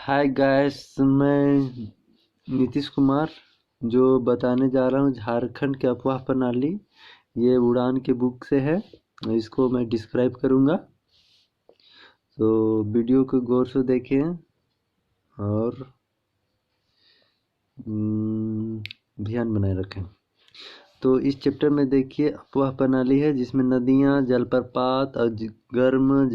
Hi guys, मैं नीतीश कुमार जो बताने जा रहा हूँ झारखंड के अफवाह प्रणाली। ये उड़ान के बुक से है। इसको मैं डिस्क्राइब करूँगा, तो वीडियो को गौर से देखें और ध्यान बनाए रखें। तो इस चैप्टर में देखिए अफवाह प्रणाली है, जिसमें नदियाँ, जलप्रपात और गर्म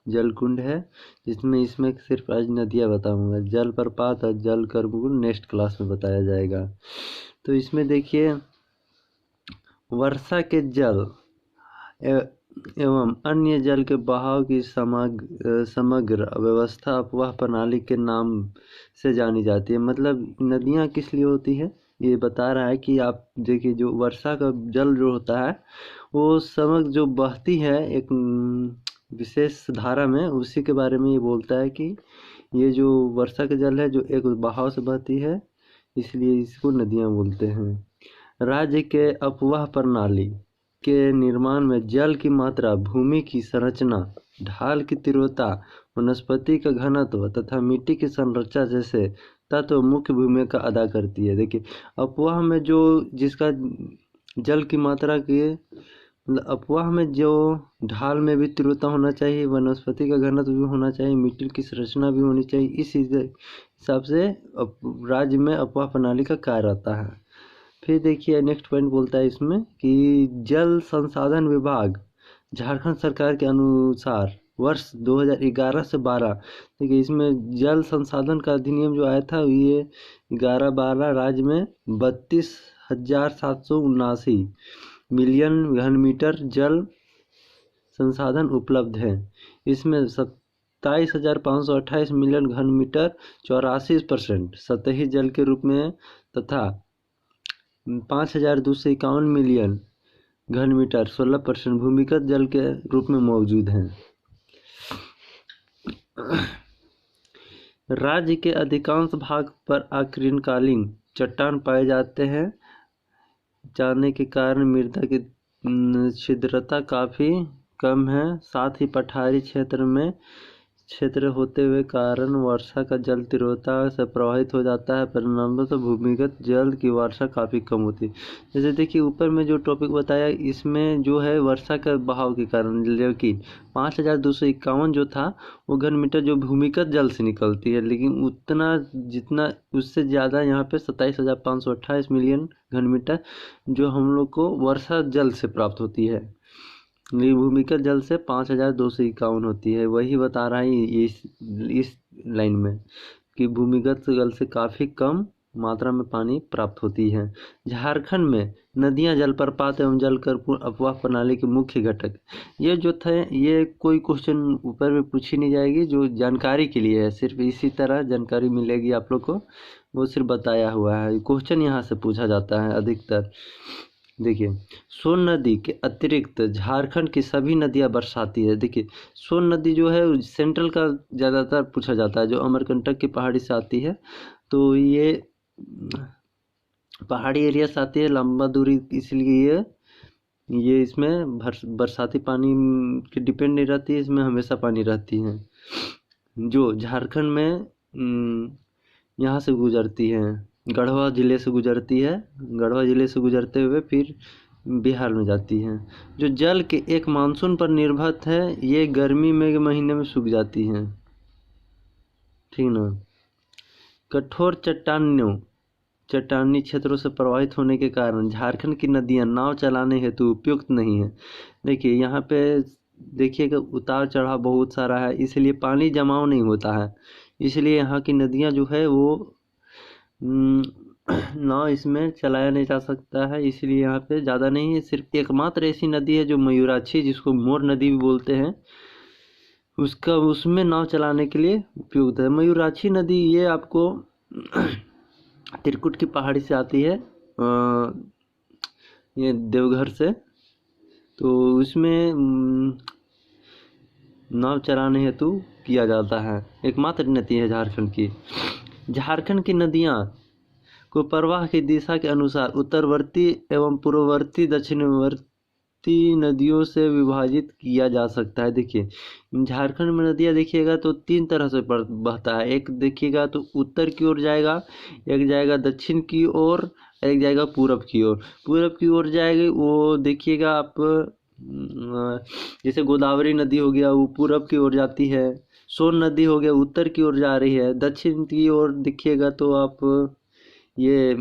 जलकुंड है। इसमें सिर्फ आज नदियाँ बताऊंगा, जलप्रपात और जलकुंड नेक्स्ट क्लास में बताया जाएगा। तो इसमें देखिए वर्षा के जल एवं अन्य जल के बहाव की समग्र व्यवस्था अफवाह प्रणाली के नाम से जानी जाती है। मतलब नदियाँ किस लिए होती है ये बता रहा है कि आप देखिए जो वर्षा का जल जो होता है वो समग्र जो बहती है एक विशेष धारा में, उसी के बारे में ये बोलता है कि ये जो वर्षा का जल है जो एक बहाव से बहती है, इसलिए इसको नदियाँ बोलते हैं। राज्य के अफवाह प्रणाली के निर्माण में जल की मात्रा, भूमि की संरचना, ढाल की तीव्रता, वनस्पति का घनत्व तथा मिट्टी की संरचना जैसे तत्व मुख्य भूमिका अदा करती है। देखिए अफवाह में जो जिसका जल की मात्रा की मतलब अफवाह में जो ढाल में भी तीव्रता होना चाहिए, वनस्पति का घनत्व भी होना चाहिए, मिट्टी की संरचना भी होनी चाहिए। इस हिसाब से राज्य में अफवाह प्रणाली का कार्य आता है। फिर देखिए नेक्स्ट पॉइंट बोलता है इसमें कि जल संसाधन विभाग झारखंड सरकार के अनुसार वर्ष 2011 से 12, देखिए इसमें जल संसाधन का अधिनियम जो आया था ये 11-12 राज्य में 32,779 मिलियन घन मीटर जल संसाधन उपलब्ध है। इसमें 27,528 मिलियन घन मीटर 84% सतही जल के रूप में तथा 5,251 मिलियन घन मीटर 16% भूमिगत जल के रूप में मौजूद हैं। राज्य के अधिकांश भाग पर आकृतिकालीन चट्टान पाए जाते हैं, जाने के कारण मृदा की छिद्रता काफ़ी कम है। साथ ही पठारी क्षेत्र होते हुए कारण वर्षा का जल तीव्रता से प्रभावित हो जाता है। परिणामतः भूमिगत जल की वर्षा काफ़ी कम होती है। जैसे देखिए ऊपर में जो टॉपिक बताया इसमें जो है वर्षा का बहाव के कारण, जबकि 5,251 जो था वो घन मीटर जो भूमिगत जल से निकलती है, लेकिन उतना जितना उससे ज़्यादा यहाँ पे 27,528 मिलियन घन मीटर जो हम लोग को वर्षा जल से प्राप्त होती है। भूमिगत जल से 5,251 होती है। वही बता रहा है इस लाइन में कि भूमिगत जल से काफ़ी कम मात्रा में पानी प्राप्त होती है। झारखंड में नदियां, जलप्रपात एवं जलकुंड अफवाह प्रणाली के मुख्य घटक ये जो थे, ये कोई क्वेश्चन ऊपर में पूछी नहीं जाएगी, जो जानकारी के लिए है, सिर्फ इसी तरह जानकारी मिलेगी आप लोग को, वो सिर्फ बताया हुआ है। क्वेश्चन यहाँ से पूछा जाता है अधिकतर। देखिए सोन नदी के अतिरिक्त झारखंड की सभी नदियां बरसाती है। देखिए सोन नदी जो है सेंट्रल का ज़्यादातर पूछा जाता है, जो अमरकंटक की पहाड़ी से आती है, तो ये पहाड़ी एरिया से आती है, लंबा दूरी, इसलिए ये इसमें बरसाती पानी की डिपेंड नहीं रहती है, इसमें हमेशा पानी रहती है, जो झारखंड में यहाँ से गुजरती है, गढ़वा ज़िले से गुजरती है। गढ़वा ज़िले से गुजरते हुए फिर बिहार में जाती है। जो जल के एक मानसून पर निर्भर है, ये गर्मी में महीने में सूख जाती हैं, ठीक ना। कठोर चट्टानी क्षेत्रों से प्रभावित होने के कारण झारखंड की नदियां नाव चलाने हेतु उपयुक्त नहीं है। देखिए यहाँ पे देखिएगा उतार चढ़ाव बहुत सारा है, इसलिए पानी जमाव नहीं होता है, इसलिए यहाँ की नदियाँ जो है वो नाव इसमें चलाया नहीं जा सकता है, इसलिए यहाँ पे ज़्यादा नहीं है। सिर्फ एकमात्र ऐसी नदी है जो मयूराक्षी, जिसको मोर नदी भी बोलते हैं, उसमें नाव चलाने के लिए उपयुक्त है। मयूराक्षी नदी ये आपको त्रिकुट की पहाड़ी से आती है, ये देवघर से, तो उसमें नाव चलाने हेतु किया जाता है। एकमात्र नदी है झारखंड की। झारखंड की नदियाँ को प्रवाह की दिशा के अनुसार उत्तरवर्ती एवं पूर्ववर्ती, दक्षिणवर्ती नदियों से विभाजित किया जा सकता है। देखिए झारखंड में नदियाँ देखिएगा तो 3 तरह से बहता है। एक देखिएगा तो उत्तर की ओर जाएगा, एक जाएगा दक्षिण की ओर, एक जाएगा पूरब की ओर। पूरब की ओर जाएगी वो देखिएगा आप जैसे गोदावरी नदी हो गया वो पूरब की ओर जाती है। सोन नदी हो गया उत्तर की ओर जा रही है। दक्षिण की ओर देखिएगा तो आप ये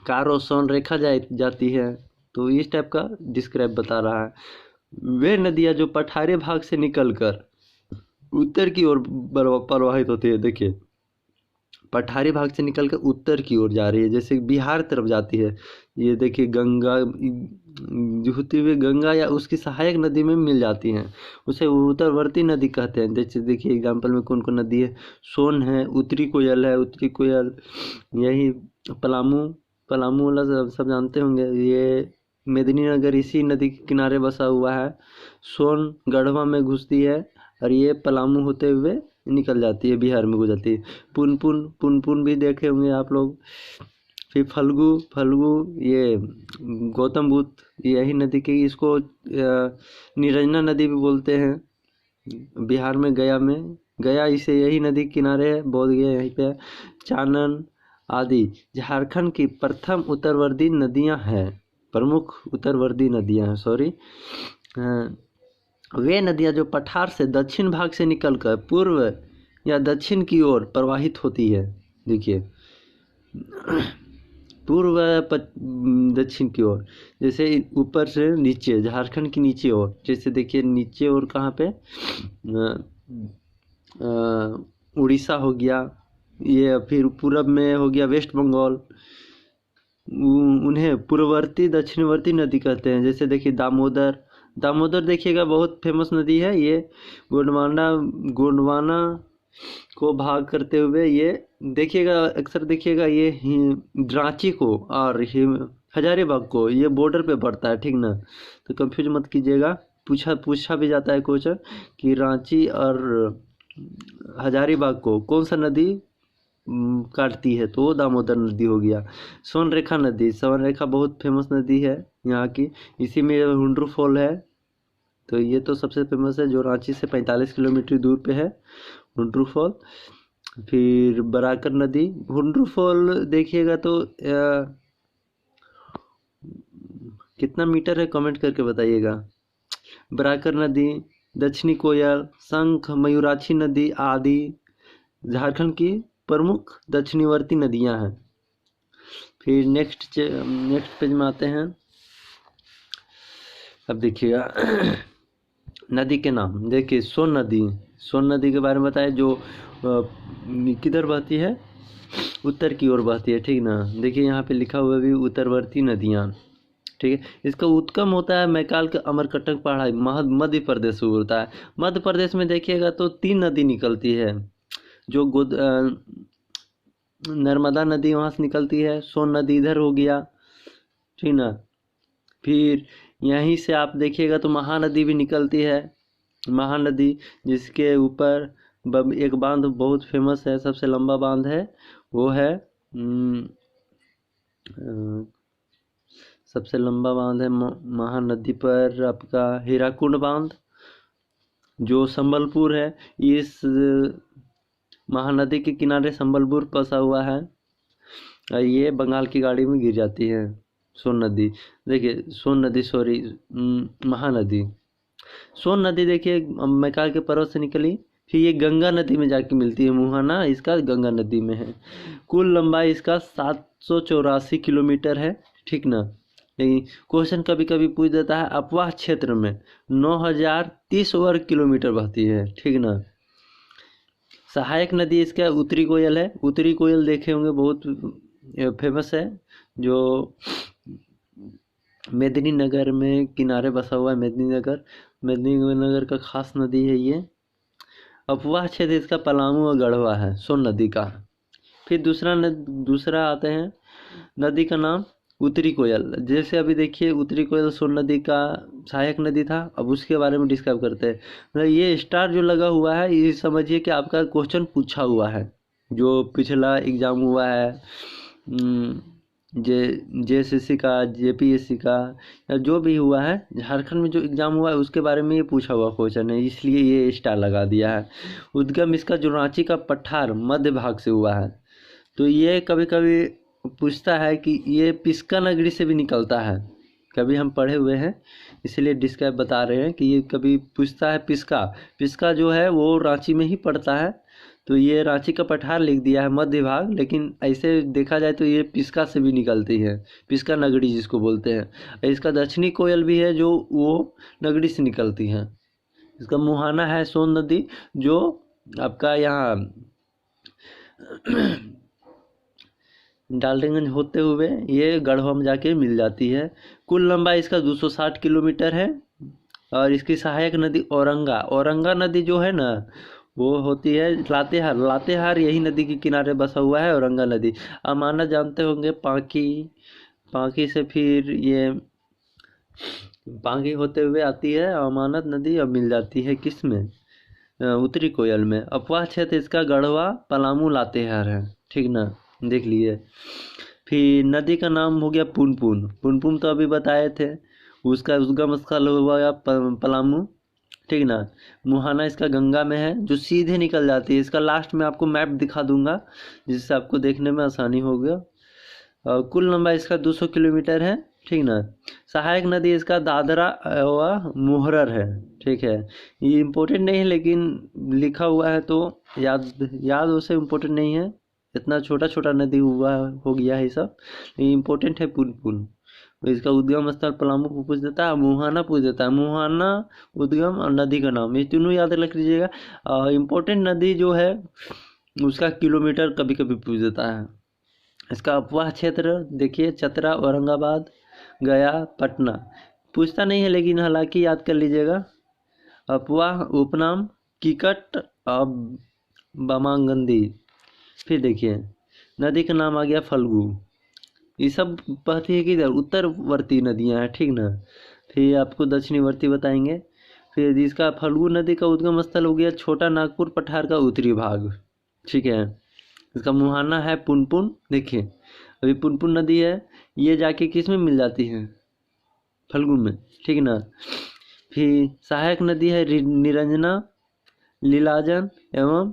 कारो सोन रेखा जाती है। तो इस टाइप का डिस्क्राइब बता रहा है। वे नदियाँ जो पठारी भाग से निकलकर उत्तर की ओर प्रवाहित होती है। देखिए पठारी भाग से निकलकर उत्तर की ओर जा रही है, जैसे बिहार तरफ जाती है। ये देखिए गंगा जो होती हुई गंगा या उसकी सहायक नदी में मिल जाती हैं, उसे उत्तरवर्ती नदी कहते हैं। जैसे देखिए एग्जाम्पल में कौन कौन नदी है, सोन है, उत्तरी कोयल है, उत्तरी कोयल, यही पलामू वाला सब जानते होंगे। ये मेदिनीनगर इसी नदी के किनारे बसा हुआ है। सोन गढ़वा में घुसती है और ये पलामू होते हुए निकल जाती है, बिहार में गुजरती है। पुनपुन भी देखे होंगे आप लोग। फिर फल्गु ये गौतम बुद्ध यही नदी की, इसको निरंजना नदी भी बोलते हैं। बिहार में गया इसे यही नदी किनारे है, बोध गया यहीं पे। चानन आदि झारखंड की प्रथम उत्तरवर्ती नदियां हैं, प्रमुख उत्तरवर्ती नदियां हैं, सॉरी। वे नदियां जो पठार से दक्षिण भाग से निकलकर पूर्व या दक्षिण की ओर प्रवाहित होती है। देखिए पूर्व या दक्षिण की ओर, जैसे ऊपर से नीचे झारखंड की नीचे ओर, जैसे देखिए नीचे ओर कहाँ पे उड़ीसा हो गया, ये फिर पूरब में हो गया वेस्ट बंगाल। उन्हें पूर्ववर्ती दक्षिणवर्ती नदी कहते हैं। जैसे देखिए दामोदर देखिएगा बहुत फेमस नदी है। ये गोंडवाना को भाग करते हुए ये देखिएगा, अक्सर देखिएगा ये रांची को और हजारीबाग को ये बॉर्डर पे पड़ता है, ठीक ना। तो कंफ्यूज मत कीजिएगा, पूछा भी जाता है क्वेश्चन कि रांची और हजारीबाग को कौन सा नदी काटती है, तो वो दामोदर नदी हो गया। सोनरेखा बहुत फेमस नदी है यहाँ की, इसी में हुंड्रू फॉल है। तो ये तो सबसे फेमस है, जो रांची से 45 किलोमीटर दूर पे है हुंड्रू फॉल। फिर बराकर नदी, हुंड्रू फॉल देखिएगा तो कितना मीटर है कमेंट करके बताइएगा। बराकर नदी, दक्षिणी कोयल, शंख, मयूराक्षी नदी आदि झारखंड की प्रमुख दक्षिणवर्ती नदियां हैं। फिर नेक्स्ट पेज में आते हैं। अब देखिएगा नदी के नाम। देखिए सोन नदी के बारे में बताएं, जो किधर बहती है, उत्तर की ओर बहती है, ठीक ना। देखिए यहाँ पे लिखा हुआ भी उत्तरवर्ती नदियाँ, ठीक है। इसका उद्गम होता है मैकाल के अमरकंटक पहाड़ी मध्य प्रदेश से होता है। मध्य प्रदेश में देखिएगा तो 3 नदी निकलती है, जो नर्मदा नदी वहाँ से निकलती है, सोन नदी इधर हो गया, ठीक ना। फिर यहीं से आप देखिएगा तो महानदी भी निकलती है। महानदी जिसके ऊपर एक बांध बहुत फेमस है, सबसे लंबा बांध है, वो है सबसे लंबा बांध है महानदी पर आपका हीराकुंड बांध, जो संबलपुर है। इस महानदी के किनारे संबलपुर बसा हुआ है और ये बंगाल की खाड़ी में गिर जाती है सोन नदी। देखिए महानदी, सोन नदी देखिए मैकाल के पर्वत से निकली, फिर ये गंगा नदी में जाके मिलती है। मुहाना इसका गंगा नदी में है। कुल लंबाई इसका 784 किलोमीटर है, ठीक ना। लेकिन क्वेश्चन कभी कभी पूछ देता है, अपवाह क्षेत्र में 9030 वर्ग किलोमीटर बहती है, ठीक ना। सहायक नदी इसका उत्तरी कोयल है। उत्तरी कोयल देखे होंगे, बहुत फेमस है, जो मेदिनीनगर में किनारे बसा हुआ है। मेदिनीनगर का खास नदी है ये। अपवाह क्षेत्र इसका पलामू और गढ़वा है, सोन नदी का। फिर दूसरा आते हैं नदी का नाम उत्तरी कोयल। जैसे अभी देखिए उत्तरी कोयल सोन नदी का सहायक नदी था, अब उसके बारे में डिस्क्राइब करते हैं। मतलब ये स्टार जो लगा हुआ है, ये समझिए कि आपका क्वेश्चन पूछा हुआ है, जो पिछला एग्जाम हुआ है जेएसएससी का, जेपीएससी का, या जो भी हुआ है झारखंड में जो एग्ज़ाम हुआ है उसके बारे में ये पूछा हुआ क्वेश्चन है, इसलिए ये स्टार लगा दिया है। उद्गम इसका जो रांची का पठार मध्य भाग से हुआ है। तो ये कभी कभी पूछता है कि ये पिस्का नगरी से भी निकलता है, कभी हम पढ़े हुए हैं इसलिए डिस्क्राइब बता रहे हैं कि ये कभी पूछता है। पिस्का जो है वो रांची में ही पड़ता है, तो ये रांची का पठार लिख दिया है मध्य भाग, लेकिन ऐसे देखा जाए तो ये पिस्का से भी निकलती है, पिस्का नगरी जिसको बोलते हैं। इसका दक्षिणी कोयल भी है जो वो नगरी से निकलती है। इसका मुहाना है सोन नदी, जो आपका यहाँ डाल्टनगंज होते हुए ये गढ़वा में जाके मिल जाती है। कुल लंबाई इसका 260 किलोमीटर है। और इसकी सहायक नदी औरंगा नदी जो है ना, वो होती है लातेहार यही नदी के किनारे बसा हुआ है औरंगा नदी। अमानत जानते होंगे, पांकी से फिर ये पांकी होते हुए आती है अमानत नदी और मिल जाती है किस में, उत्तरी कोयल में। अपवाह क्षेत्र इसका गढ़वा पलामू लातेहार है, ठीक ना, देख लिए। फिर नदी का नाम हो गया पुनपुन तो अभी बताए थे, उसका उद्गम स्थल हुआ पलामू, ठीक ना। मुहाना इसका गंगा में है जो सीधे निकल जाती है। इसका लास्ट में आपको मैप दिखा दूंगा जिससे आपको देखने में आसानी होगा। कुल लंबाई इसका 200 किलोमीटर है, ठीक ना। सहायक नदी इसका दादरा व मुहर्रर है, ठीक है। ये इम्पोर्टेंट नहीं है लेकिन लिखा हुआ है तो याद उसे इम्पोर्टेंट नहीं है, इतना छोटा छोटा नदी हुआ हो गया है सब, लेकिन इम्पोर्टेंट है पुनपुन। इसका उद्गम स्थल पलामू को पूछ देता है, मुहाना पूछ देता है। मुहाना, उद्गम और नदी का नाम, ये तीनों याद रख लीजिएगा। इम्पोर्टेंट नदी जो है उसका किलोमीटर कभी कभी पूछ देता है। इसका अपवाह क्षेत्र देखिए, चतरा, औरंगाबाद, गया, पटना पूछता नहीं है लेकिन हालांकि याद कर लीजिएगा। अपवाह उपनाम किकट और बामांगंदी। फिर देखिए नदी का नाम आ गया फल्गु। ये सब बहती है किधर, उत्तरवर्ती नदियां हैं, ठीक ना। फिर आपको दक्षिणवर्ती बताएंगे। फिर इसका फल्गु नदी का उद्गम स्थल हो गया छोटा नागपुर पठार का उत्तरी भाग, ठीक है। इसका मुहाना है पुनपुन, देखिए अभी पुनपुन नदी है, ये जाके किस में मिल जाती है, फल्गु में, ठीक ना। फिर सहायक नदी है निरंजना, लीलाजन एवं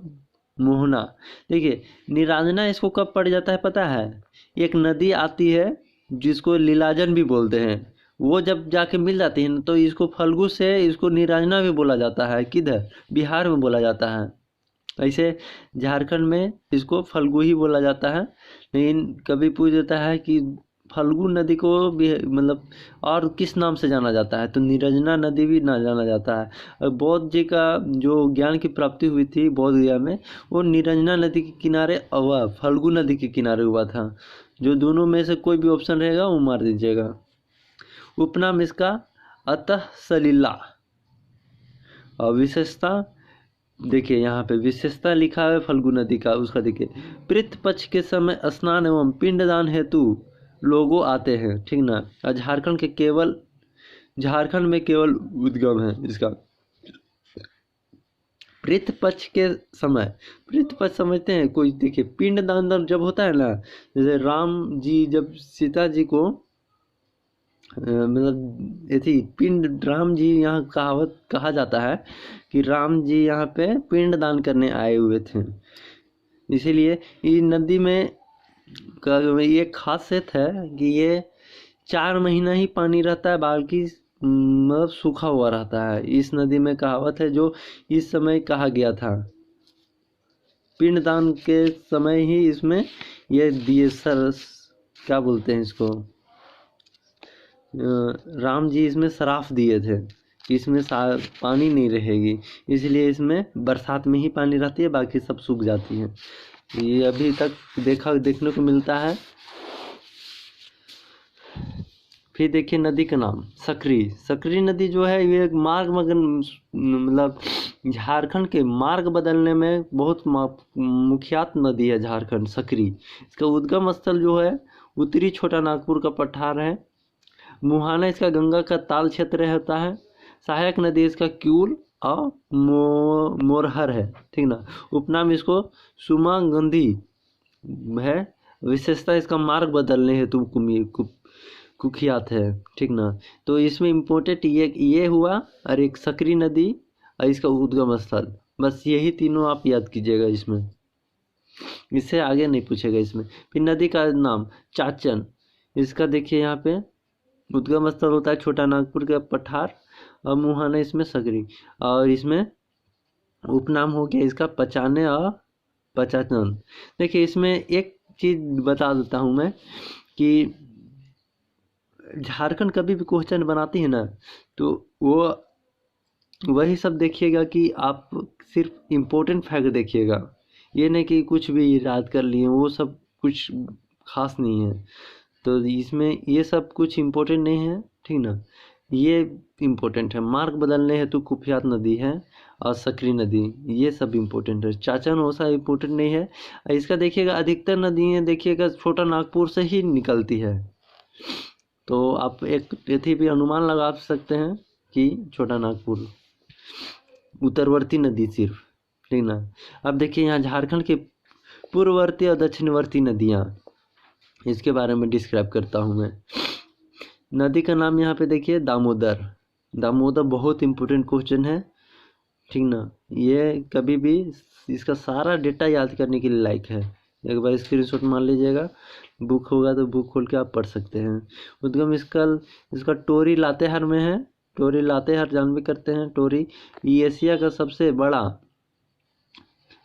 मोहना। देखिए निरांजना इसको कब पड़ जाता है पता है, एक नदी आती है जिसको लीलाजन भी बोलते हैं, वो जब जाके मिल जाती है तो इसको फल्गु से इसको निरांजना भी बोला जाता है, किधर, बिहार में बोला जाता है। ऐसे झारखंड में इसको फल्गु ही बोला जाता है, लेकिन कभी पूछ देता है कि फल्गु नदी को भी मतलब और किस नाम से जाना जाता है, तो निरंजना नदी भी ना जाना जाता है। और बौद्ध जी का जो ज्ञान की प्राप्ति हुई थी बौद्ध गया में, वो निरंजना नदी के किनारे और फल्गु नदी के किनारे हुआ था। जो दोनों में से कोई भी ऑप्शन रहेगा वो मार दीजिएगा। उपनाम इसका अतः सलीला। और विशेषता देखिए यहाँ पे विशेषता लिखा है फल्गु नदी का, उसका देखिए, पितृ पक्ष के समय स्नान एवं पिंडदान हेतु लोगों आते हैं, ठीक ना। और झारखंड में केवल उद्गम है इसका। पितृ पक्ष के समय, पितृ पक्ष समझते हैं कोई, देखिए पिंडदान जब होता है ना, जैसे राम जी जब सीता जी को मतलब ये पिंड, राम जी यहाँ कहावत कहा जाता है कि राम जी यहाँ पे पिंड दान करने आए हुए थे, इसीलिए ये नदी में ये खासियत है कि ये 4 महीना ही पानी रहता है, बाकी मतलब सूखा हुआ रहता है। इस नदी में कहावत है जो इस समय कहा गया था, पिंडदान के समय ही इसमें ये दिए सर, क्या बोलते हैं इसको, राम जी इसमें सराफ दिए थे, इसमें पानी नहीं रहेगी, इसलिए इसमें बरसात में ही पानी रहती है, बाकी सब सूख जाती है। ये अभी तक देखने को मिलता है। फिर देखिए नदी का नाम सकरी नदी जो है ये मार्ग मतलब झारखंड के मार्ग बदलने में बहुत मुख्यात नदी है झारखंड सकरी। इसका उद्गम स्थल जो है उत्तरी छोटा नागपुर का पठार है। मुहाना इसका गंगा का ताल क्षेत्र होता है। सहायक नदी इसका क्यूल और मोरहर है, ठीक ना। उपनाम इसको सुमागंधी है, विशेषता इसका मार्ग बदलने हेतु कुख्यात है, ठीक ना। तो इसमें इम्पोर्टेंट ये हुआ, और एक सकरी नदी और इसका उद्गम स्थल, बस यही तीनों आप याद कीजिएगा इसमें, इससे आगे नहीं पूछेगा इसमें। फिर नदी का नाम चाचन, इसका देखिए यहाँ पे उद्गम स्थल होता है छोटा नागपुर का पठार, और मुहाना इसमें सकरी, और इसमें उपनाम हो गया इसका पचाने और पचाचन। देखिए इसमें एक चीज बता देता हूँ मैं कि झारखंड कभी भी क्वेश्चन बनाती है ना, तो वो वही सब देखिएगा कि आप सिर्फ इम्पोर्टेंट फैक्ट देखिएगा, ये नहीं कि कुछ भी याद कर लिए, वो सब कुछ खास नहीं है। तो इसमें ये सब कुछ इम्पोर्टेंट नहीं है, ठीक ना। ये इम्पोर्टेंट है, मार्ग बदलने हेतु कुख्यात नदी है और सकरी नदी, ये सब इम्पोर्टेंट है। चाचन ओसा इम्पोर्टेंट नहीं है। इसका देखिएगा अधिकतर नदियाँ देखिएगा छोटा नागपुर से ही निकलती है, तो आप एक यथी भी अनुमान लगा सकते हैं कि छोटा नागपुर उत्तरवर्ती नदी सिर्फ, ठीक ना। अब देखिए यहाँ झारखंड के पूर्ववर्ती और दक्षिणवर्ती नदियाँ, इसके बारे में डिस्क्राइब करता हूँ मैं। नदी का नाम यहाँ पे देखिए दामोदर। दामोदर बहुत इम्पोर्टेंट क्वेश्चन है, ठीक ना। ये कभी भी इसका सारा डेटा याद करने के लिए लायक है, एक बार स्क्रीनशॉट मान लीजिएगा, बुक होगा तो बुक खोल के आप पढ़ सकते हैं। उद्गम स्थल इसका टोरी लातेहार में है। टोरी लातेहार जान भी करते हैं, टोरी ये एशिया का सबसे बड़ा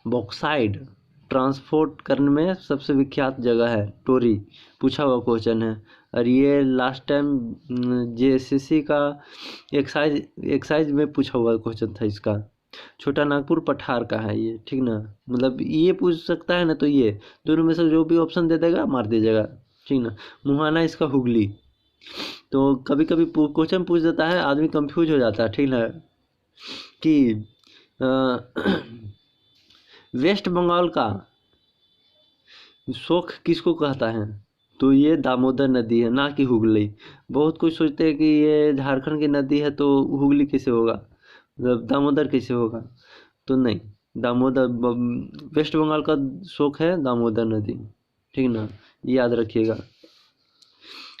बॉक्साइड ट्रांसपोर्ट करने में सबसे विख्यात जगह है टोरी, पूछा हुआ क्वेश्चन है। और ये लास्ट टाइम JSSC का एक्साइज में पूछा हुआ क्वेश्चन था इसका। छोटा नागपुर पठार का है ये, ठीक ना, मतलब ये पूछ सकता है ना, तो ये दोनों में से जो भी ऑप्शन दे देगा मार दीजिएगा, ठीक ना। मुहाना इसका हुगली। तो कभी कभी क्वेश्चन पूछ देता है, आदमी कंफ्यूज हो जाता है, ठीक ना, कि वेस्ट बंगाल का शोक किसको कहता है, तो ये दामोदर नदी है, ना कि हुगली। बहुत कुछ सोचते हैं कि ये झारखंड की नदी है तो हुगली कैसे होगा, मतलब दामोदर कैसे होगा, तो नहीं, दामोदर वेस्ट बंगाल का शोक है दामोदर नदी, ठीक ना, याद रखिएगा।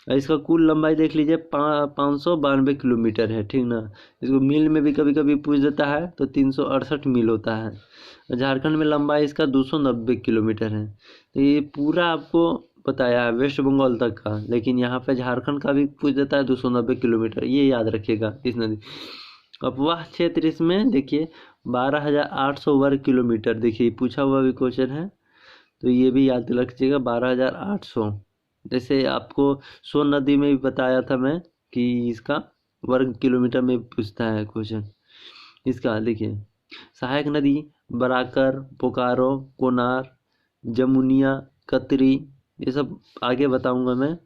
इसका कुल लंबाई देख लीजिए 592 किलोमीटर है, ठीक ना। इसको मील में भी कभी कभी पूछ देता है तो 368 मील होता है। झारखंड में लंबाई इसका 290 किलोमीटर है। तो ये पूरा आपको बताया है वेस्ट बंगाल तक का, लेकिन यहाँ पे झारखंड का भी पूछ देता है 290 किलोमीटर, ये याद रखिएगा इस नदी। अपवाह क्षेत्र इसमें देखिए 12,800 वर्ग किलोमीटर, देखिए पूछा हुआ भी क्वेश्चन है, तो ये भी याद रखिएगा 12,800। जैसे आपको सोन नदी में भी बताया था मैं कि इसका वर्ग किलोमीटर में पूछता है क्वेश्चन। इसका देखिए सहायक नदी बराकर, बोकारो, कोनार, जमुनिया, कतरी, ये सब आगे बताऊंगा मैं।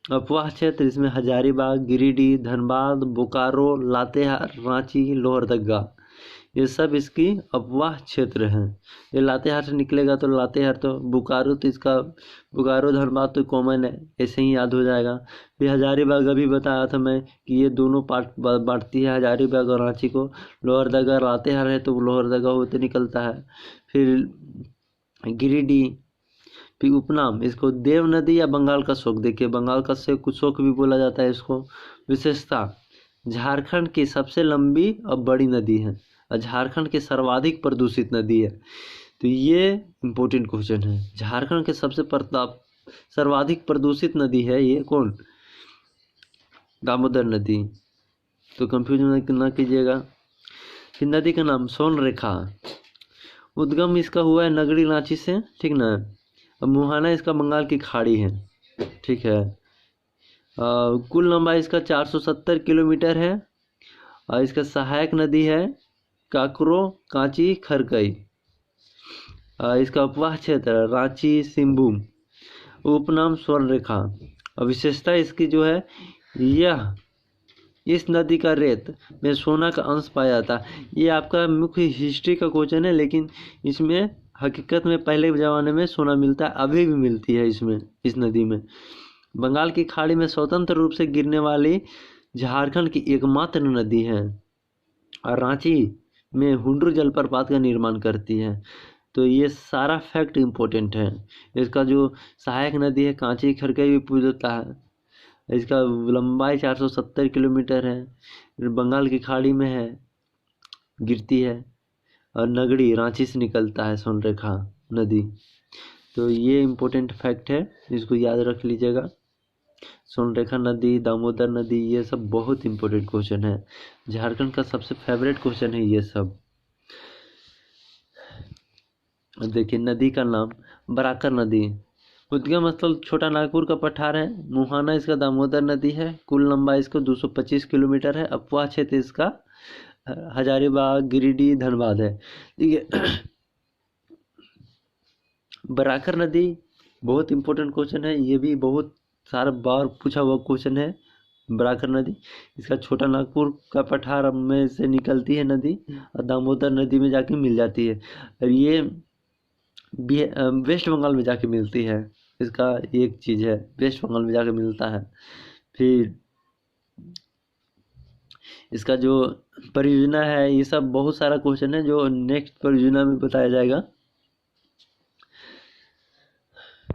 अपवाह क्षेत्र इसमें हजारीबाग, गिरिडीह, धनबाद, बोकारो, लातेहार, रांची, लोहरदगा, ये सब इसकी अपवाह क्षेत्र हैं। ये लातेहार से निकलेगा तो लातेहार, तो बोकारो, तो इसका बोकारो धनबाद तो कॉमन है, ऐसे ही याद हो जाएगा। फिर हजारीबाग अभी बताया था मैं कि ये दोनों पार्ट बांटती है हजारीबाग और रांची को। लोहरदगा लातेहार है तो लोहरदगा होते निकलता है। फिर गिरिडीह, फिर उपनाम इसको देव नदी या बंगाल का शोक, देखिए बंगाल का शोक भी बोला जाता है इसको। विशेषता झारखंड की सबसे लंबी और बड़ी नदी है और झारखंड की सर्वाधिक प्रदूषित नदी है। तो ये इम्पोर्टेंट क्वेश्चन है, झारखंड के सबसे सर्वाधिक प्रदूषित नदी है ये कौन, दामोदर नदी, तो कंफ्यूज ना कीजिएगा। फिर नदी का नाम सोनरेखा, उद्गम इसका हुआ है नगरी रांची से, ठीक ना। अब मुहाना इसका बंगाल की खाड़ी है, ठीक है। कुल लंबाई इसका 470 किलोमीटर है और इसका सहायक नदी है काकरो, कांची, खरकई। इसका उपवाह क्षेत्र रांची, सिंहभूम, उपनाम स्वर्णरेखा। और विशेषता इसकी जो है, यह इस नदी का रेत में सोना का अंश पाया जाता है। ये आपका मुख्य हिस्ट्री का क्वेश्चन है, लेकिन इसमें हकीकत में पहले ज़माने में सोना मिलता है, अभी भी मिलती है इसमें, इस नदी में। बंगाल की खाड़ी में स्वतंत्र रूप से गिरने वाली झारखंड की एकमात्र नदी है और रांची में हुंडरू जलप्रपात का निर्माण करती है। तो ये सारा फैक्ट इम्पोर्टेंट है। इसका जो सहायक नदी है कांची खरकई भी पूजता है। इसका लंबाई 470 किलोमीटर है, बंगाल की खाड़ी में है, गिरती है, और नगड़ी रांची से निकलता है स्वर्णरेखा नदी। तो ये इम्पोर्टेंट फैक्ट है, इसको याद रख लीजिएगा। स्वर्णरेखा नदी, दामोदर नदी, ये सब बहुत इम्पोर्टेंट क्वेश्चन है। झारखंड का सबसे फेवरेट क्वेश्चन है ये सब। देखिए नदी का नाम बराकर नदी, उद्गम स्थल छोटा नागपुर का पठार है। मुहाना इसका दामोदर नदी है। कुल लंबाई इसको 225 किलोमीटर है। अपवाह क्षेत्र इसका हजारीबाग, गिरिडीह, धनबाद है। ठीक है। बराकर नदी बहुत इंपॉर्टेंट क्वेश्चन है, ये भी बहुत सारा बार पूछा हुआ क्वेश्चन है। बराकर नदी इसका छोटा नागपुर का पठार में से निकलती है नदी, और दामोदर नदी में जाके मिल जाती है। और ये वेस्ट बंगाल में जाके मिलती है। इसका एक चीज़ है, वेस्ट बंगाल में जाके मिलता है। फिर इसका जो परियोजना है, ये सब बहुत सारा क्वेश्चन है जो नेक्स्ट परियोजना में बताया जाएगा।